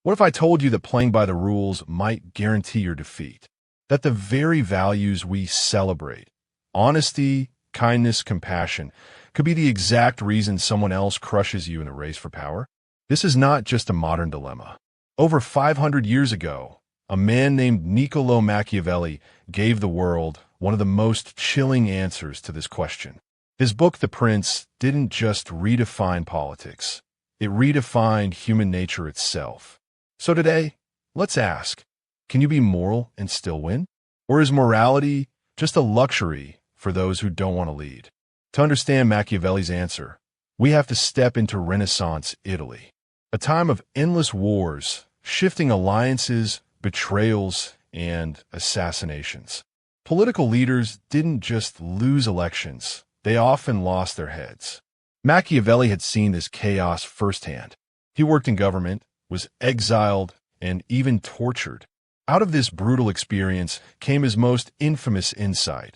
What if I told you that playing by the rules might guarantee your defeat? That the very values we celebrate, honesty, kindness, compassion, could be the exact reason someone else crushes you in a race for power? This is not just a modern dilemma. Over 500 years ago, a man named Niccolo Machiavelli gave the world one of the most chilling answers to this question. His book, The Prince, didn't just redefine politics. It redefined human nature itself. So today, let's ask, can you be moral and still win? Or is morality just a luxury for those who don't want to lead? To understand Machiavelli's answer, we have to step into Renaissance Italy, a time of endless wars, shifting alliances, betrayals, and assassinations. Political leaders didn't just lose elections, they often lost their heads. Machiavelli had seen this chaos firsthand. He worked in government, was exiled, and even tortured. Out of this brutal experience came his most infamous insight.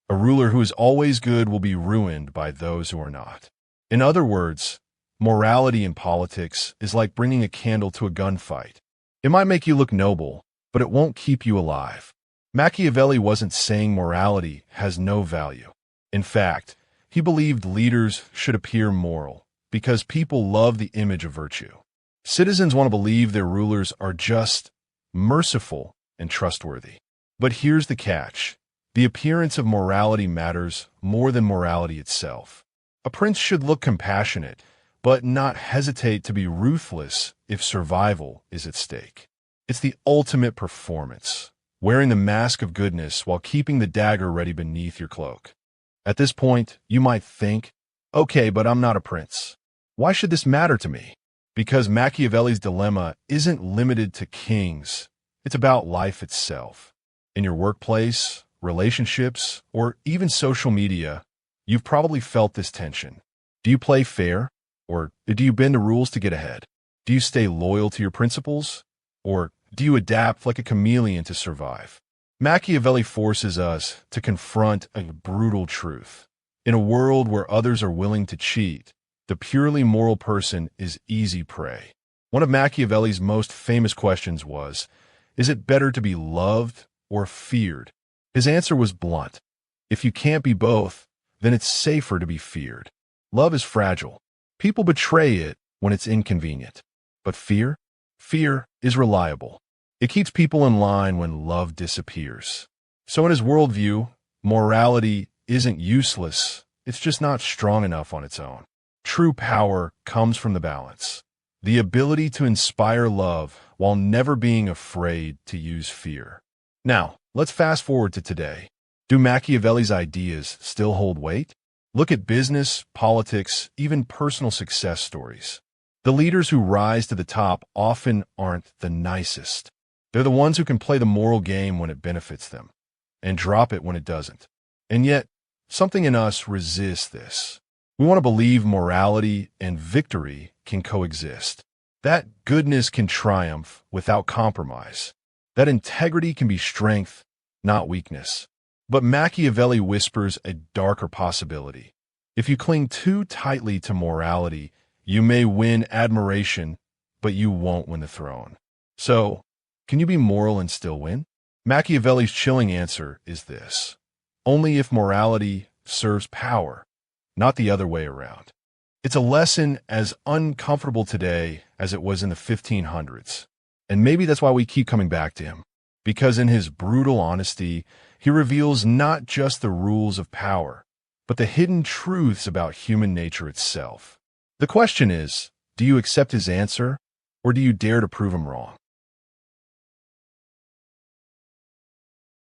A ruler who is always good will be ruined by those who are not. In other words, morality in politics is like bringing a candle to a gunfight. It might make you look noble, but it won't keep you alive. Machiavelli wasn't saying morality has no value. In fact, he believed leaders should appear moral because people love the image of virtue. Citizens want to believe their rulers are just, merciful, and trustworthy. But here's the catch. The appearance of morality matters more than morality itself. A prince should look compassionate, but not hesitate to be ruthless if survival is at stake. It's the ultimate performance, wearing the mask of goodness while keeping the dagger ready beneath your cloak. At this point, you might think, okay, but I'm not a prince. Why should this matter to me? Because Machiavelli's dilemma isn't limited to kings. It's about life itself. In your workplace, relationships, or even social media, you've probably felt this tension. Do you play fair? Or do you bend the rules to get ahead? Do you stay loyal to your principles? Or do you adapt like a chameleon to survive? Machiavelli forces us to confront a brutal truth. In a world where others are willing to cheat, the purely moral person is easy prey. One of Machiavelli's most famous questions was, is it better to be loved or feared? His answer was blunt. If you can't be both, then it's safer to be feared. Love is fragile. People betray it when it's inconvenient. But fear? Fear is reliable. It keeps people in line when love disappears. So in his worldview, morality isn't useless. It's just not strong enough on its own. True power comes from the balance. The ability to inspire love while never being afraid to use fear. Now, let's fast forward to today. Do Machiavelli's ideas still hold weight? Look at business, politics, even personal success stories. The leaders who rise to the top often aren't the nicest. They're the ones who can play the moral game when it benefits them, and drop it when it doesn't. And yet, something in us resists this. We want to believe morality and victory can coexist. That goodness can triumph without compromise. That integrity can be strength, not weakness. But Machiavelli whispers a darker possibility. If you cling too tightly to morality, you may win admiration, but you won't win the throne. So, can you be moral and still win? Machiavelli's chilling answer is this: only if morality serves power, not the other way around. It's a lesson as uncomfortable today as it was in the 1500s. And maybe that's why we keep coming back to him. Because in his brutal honesty, he reveals not just the rules of power, but the hidden truths about human nature itself. The question is, do you accept his answer, or do you dare to prove him wrong?